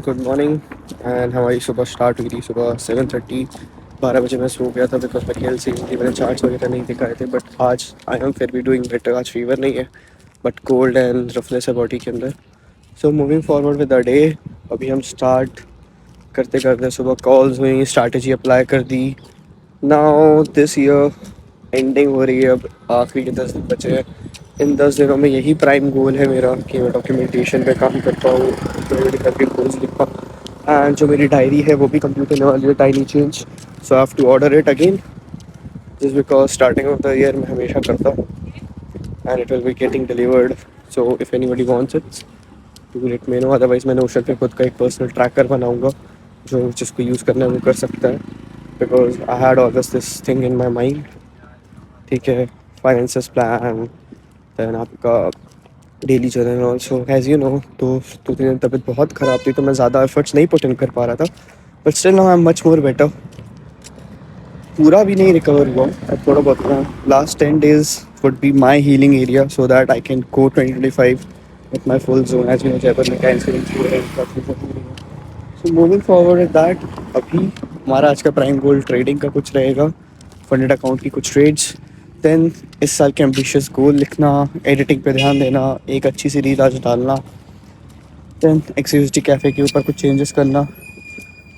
Good morning. And हमारी सुबह start हुई थी सुबह 7:30। 12 बजे मैं सो गया था बिकॉज मेरी हेल्थ सही नहीं थी, मैंने चार्ट्स वगैरह नहीं दिखाए थे। बट आज आई एम फिर भी डूइंग बेटर। आज फीवर नहीं है बट कोल्ड एंड रफनेस है बॉडी के अंदर। सो moving forward with the day. अभी हम स्टार्ट करते करते सुबह कॉल्स हुई, स्ट्रैटेजी अप्लाई कर दी। नाउ दिस ईयर एंडिंग हो रही है, अब आखिरी के 10 दिन बचे हैं। इन 10 दिनों में यही प्राइम गोल है मेरा कि मैं डॉक्यूमेंटेशन पे काम कर पाऊँ, करके गोल्स लिख पाऊँ। एंड जो मेरी डायरी है वो भी कंप्लीट होने वाली है, tiny change. So I have to order it again just because starting of the year मैं हमेशा करता हूँ and it will be getting delivered. So if anybody wants it to let me know. Otherwise मैं Notion पे खुद का एक personal tracker बनाऊँगा जो जिसको यूज़ करना है वो कर सकता है, because I had always this thing in my mind. ठीक है, फाइनेंसेस प्लान, दैन आपका daily journal also as you know. तो 2 दिन तबीयत बहुत ख़राब थी तो मैं ज़्यादा एफर्ट्स नहीं पुट इन कर पा रहा था, but still now I am much more better. पूरा भी नहीं रिकवर हुआ, अब थोड़ा बहुत हुआ। Last 10 days would be my healing area so that I can go 2025 with my full zone। as you know Jaipur में cancer insurance. So moving forward with that, अभी हमारा आज का प्राइम गोल ट्रेडिंग का कुछ रहेगा, फंडेड अकाउंट की कुछ ट्रेड्स। देन इस साल के एम्बिशियस गोल लिखना, एडिटिंग पे ध्यान देना, एक अच्छी सी रील आज डालना। देन एक्सयूएसडी कैफ़े के ऊपर कुछ चेंजेस करना,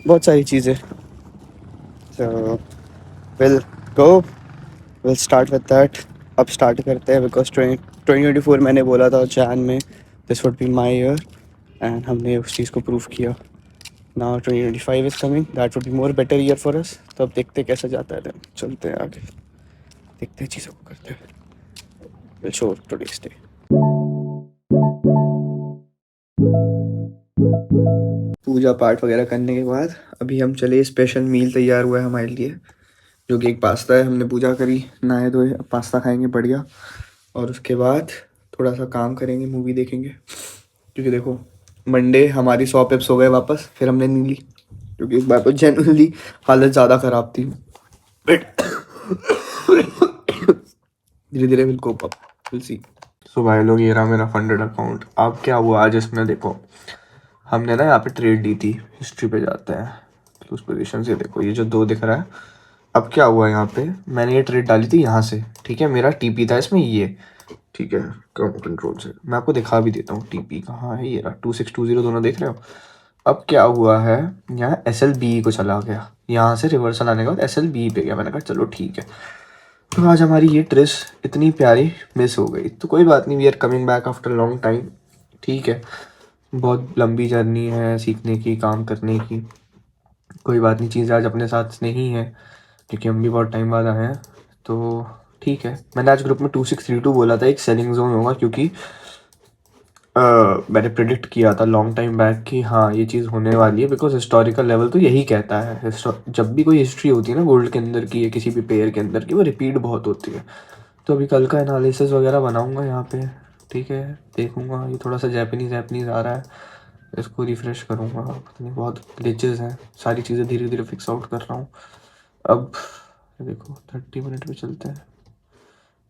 बहुत सारी चीज़ें। So will go, will start with that. अब स्टार्ट करते हैं बिकॉज 2024 मैंने बोला था जैन में this would be my year and हमने उस चीज़ को प्रूव किया। Now 2025 is coming, that would be more better year for us. तो अब देखते हैं कैसा जाता है, then चलते हैं आगे, देखते हैं चीज़ों को करते हैं। Will show today's day. पूजा पाठ वगैरह करने के बाद अभी हम चले, स्पेशल मील तैयार हुआ है हमारे लिए जो कि एक पास्ता है। हमने पूजा करी, नहाए धोए, अब पास्ता खाएंगे बढ़िया। और उसके बाद थोड़ा सा काम करेंगे, मूवी देखेंगे। क्योंकि देखो मंडे हमारी 100 पिप्स हो गए वापस, फिर हमने नहीं ली क्योंकि इस बार तो जेनुअनली हालत ज़्यादा ख़राब थी। बट धीरे धीरे will cope up, will see. So भाई लोग, ये रहा मेरा फंडेड अकाउंट। अब क्या हुआ आज इसमें, देखो हमने ना यहाँ पे ट्रेड दी थी, हिस्ट्री पे जाते हैं तो उस पोजीशन से देखो ये जो 2 दिख रहा है। अब क्या हुआ यहाँ पे, मैंने ये ट्रेड डाली थी यहाँ से, ठीक है, मेरा टीपी था इसमें ये, ठीक है, कम कंट्रोल से मैं आपको दिखा भी देता हूँ टीपी कहाँ है। ये रहा 2620, दोनों देख रहे हो। अब क्या हुआ है, यहाँ SLBE को चला गया, यहाँ से रिवर्सल आने के बाद SLBE पे गया। मैंने कहा चलो ठीक है। तो आज हमारी ये ट्रेस इतनी प्यारी मिस हो गई, तो कोई बात नहीं, we are coming back after long time. ठीक है, बहुत लंबी जर्नी है सीखने की, काम करने की। कोई बात नहीं, चीज़ आज अपने साथ नहीं है क्योंकि हम भी बहुत टाइम बाद आए हैं। तो ठीक है, मैंने आज ग्रुप में 2632 बोला था, एक सेलिंग जोन होगा क्योंकि मैंने प्रिडिक्ट किया था लॉन्ग टाइम बैक कि हाँ ये चीज़ होने वाली है, बिकॉज हिस्टोरिकल लेवल तो यही कहता है। जब भी कोई हिस्ट्री होती है ना गोल्ड के अंदर की या किसी भी पेयर के अंदर की, वो रिपीट बहुत होती है। तो अभी कल का एनालिसिस वगैरह बनाऊंगा यहाँ पे, ठीक है, देखूंगा। ये थोड़ा सा जैपनीज़ आ रहा है, इसको रिफ़्रेश करूँगा। पता नहीं, बहुत ग्लिचेस हैं, सारी चीज़ें धीरे धीरे फिक्स आउट कर रहा हूँ। अब देखो 30 मिनट पे चलते हैं।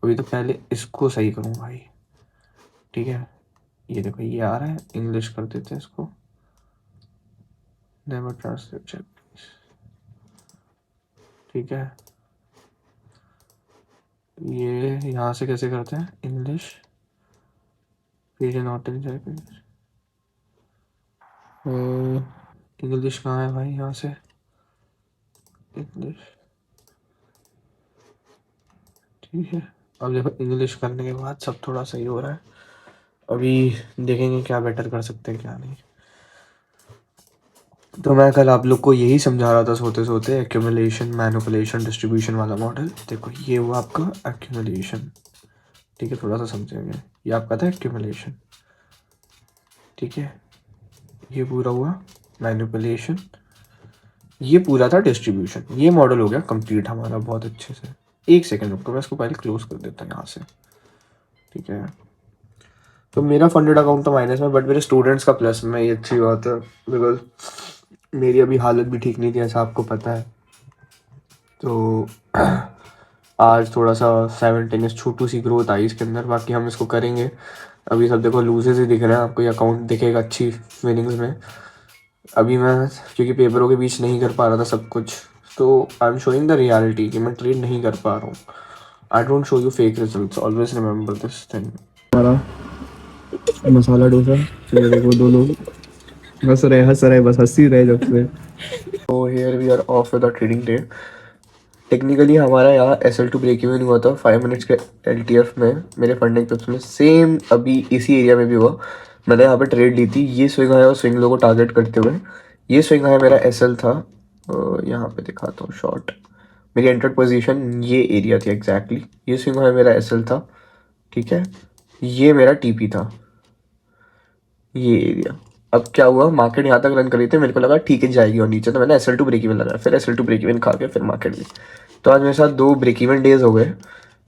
अभी तो पहले इसको सही करूँ भाई, ठीक है। ये देखो ये आ रहा है, इंग्लिश कर देते हैं इसको, नेवर ट्रांसलेट चेक, ठीक है। ये यहाँ से कैसे करते हैं, English page not in Japanese. English कहाँ है भाई, यहाँ से इंग्लिश, ठीक है। अब देखो इंग्लिश करने के बाद सब थोड़ा सही हो रहा है। अभी देखेंगे क्या बेटर कर सकते हैं क्या नहीं। तो मैं कल आप लोग को यही समझा रहा था सोते सोते, एक्यूमुलेशन, मैनिपुलेशन, डिस्ट्रीब्यूशन वाला मॉडल। देखो ये हुआ आपका एक्यूमुलेशन, ठीक है, थोड़ा सा समझेंगे। ये आपका था एक्यूमुलेशन, ठीक है। ये पूरा हुआ मैनिपुलेशन, ये पूरा था डिस्ट्रीब्यूशन। ये मॉडल हो गया कंप्लीट हमारा बहुत अच्छे से। एक सेकंड रुको, मैं इसको पहले क्लोज कर देता हूँ यहाँ से, ठीक है। तो मेरा फंडेड अकाउंट तो माइनस में, बट मेरे स्टूडेंट्स का प्लस में, ये अच्छी बात है बिकॉज मेरी अभी हालत भी ठीक नहीं थी, ऐसा आपको पता है। तो आज थोड़ा सा साइमल्टेनियस छोटू सी ग्रोथ आई इसके अंदर, बाकी हम इसको करेंगे। अभी सब देखो लूजेस ही दिख रहे हैं आपको, ये अकाउंट दिखेगा अच्छी विनिंग्स में, अभी मैं क्योंकि पेपरों के बीच नहीं कर पा रहा था सब कुछ, तो I am showing the reality कि मैं ट्रेड नहीं कर पा रहा हूँ. I don't show you fake results, always remember this thing. हमारा मसाला डोसा, फिर देखो दो लोग हंस रहे बस हंसी रहे जब से. तो here we are off with the trading day. Technically हमारा यहाँ SL2 ब्रेक इवन हुआ था 5 मिनट्स के LTF में, मेरे फंडिंग पिप्स में सेम अभी इसी एरिया में भी हुआ. मैंने यहाँ पे ट्रेड ली थी, ये स्विंग आया और स्विंग लो को टारगेट करते हुए. ये स्विंग आया मेरा SL था, यहाँ पे दिखाता हूँ शॉर्ट. मेरी एंटर्ड पोजीशन ये एरिया थी एग्जैक्टली. ये स्विंग आया मेरा SL था, ठीक है. ये मेरा TP था, ये एरिया. अब क्या हुआ, मार्केट यहाँ तक रन करी थी, मेरे को लगा ठीक है जाएगी और नीचे, तो मैंने SL2 ब्रेक इवन लगाया, फिर SL2 ब्रेक इवन खा के फिर मार्केट ली. तो आज मेरे साथ 2 ब्रेक इवन डेज हो गए.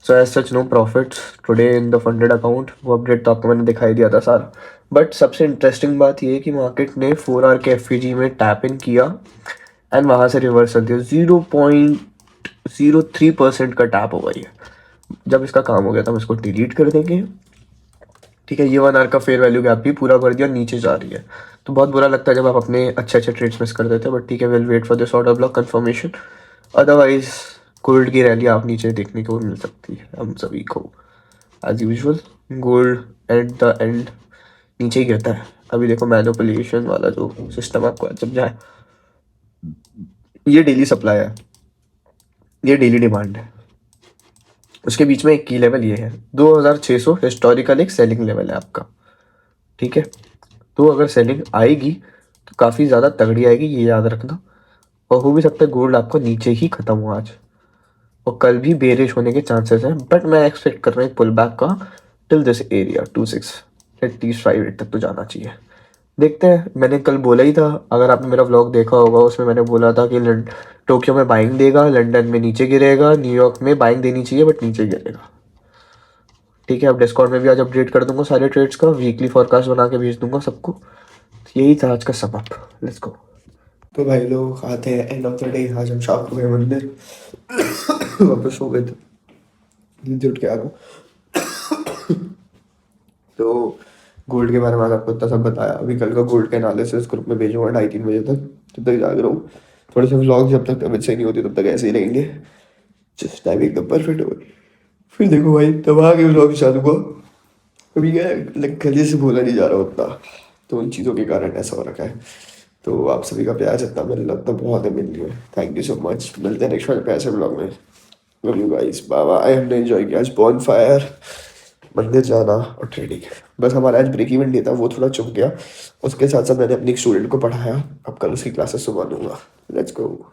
So as such no profits today in the funded account. वो अपडेट तो आपको मैंने दिखाई दिया था सारा. बट सबसे इंटरेस्टिंग बात ये है कि मार्केट ने 4 आवर के FVG में टैप इन किया एंड वहाँ से रिवर्सल दिया. 0.03% का टैप हो गई है. जब इसका काम हो गया तो हम इसको डिलीट कर देंगे, ठीक है. ये 1 आवर का फेयर वैल्यू गैप भी पूरा कर दिया, नीचे जा रही है. तो बहुत बुरा लगता है जब आप अपने अच्छे अच्छे ट्रेड्स मिस कर देते हैं, बट ठीक है, will wait for this order block confirmation. Otherwise gold की रैली आप नीचे देखने को मिल सकती है हम सभी को. As usual gold at the end नीचे ही गिरता है. अभी देखो मैनिपुलेशन वाला जो सिस्टम आपको जब जाए, ये डेली सप्लाई है, ये डेली डिमांड है. उसके बीच में एक की लेवल ये है 2600 हिस्टोरिकल, एक सेलिंग लेवल है आपका, ठीक है. तो अगर सेलिंग आएगी तो काफ़ी ज़्यादा तगड़ी आएगी, ये याद रखना. और हो भी सकता है गोल्ड आपका नीचे ही ख़त्म हो आज, और कल भी बेरिश होने के चांसेस हैं. बट मैं एक्सपेक्ट कर रहा हूँ एक पुल बैक का टिल दिस एरिया 26 एटलीस्ट 58 तक तो जाना चाहिए. देखते हैं. मैंने कल बोला ही था, अगर आपने मेरा व्लॉग देखा होगा उसमें मैंने बोला था कि टोक्यो में बाइंग देगा, लंदन में नीचे गिरेगा, न्यूयॉर्क में बाइंग देनी चाहिए बट नीचे गिरेगा, ठीक है. अब डिस्कॉर्ड में भी आज अपडेट कर दूंगा सारे ट्रेड्स का, वीकली फॉरकास्ट बना के भेज दूंगा सबको. यही था आज का सम अप. Let's go. तो भाई लोग आते हैं एंड ऑफ द डे. आज हम शाम को गए मंदिर, वापस हो गए थे, नींद उठ के आ गया. तो गोल्ड के बारे में आज आपको इतना सब बताया. अभी कल का गोल्ड का एनालिसिस ग्रुप में भेजूंगा 2:30-3 बजे तक. तब तक जाग रहा हूँ. थोड़े से व्लॉग जब तक तबीयत सही नहीं होती तब तक ऐसे ही रहेंगे. जस्ट टाइम एकदम परफेक्ट हो गई. फिर देखो भाई तब आगे व्लॉग चालू हुआ. अभी क्या गले से बोला नहीं जा रहा उतना, तो उन चीज़ों के कारण ऐसा हो रखा है. तो आप सभी का प्यार जितना मिल रहा उतना बहुत है मिल रही है. Thank you so much. मिलते हैं नेक्स्ट वाले प्यार से ब्लॉग में. Love you guys, bye bye. हमने एंजॉय किया आज बॉन फायर, मंदिर जाना और ट्रेडिंग. बस हमारा आज ब्रेक इवन डे था, वो थोड़ा चुक गया. उसके साथ साथ मैंने अपनी एक स्टूडेंट को पढ़ाया. अब कल उसकी क्लासेस सुबह लूँगा. Let's go.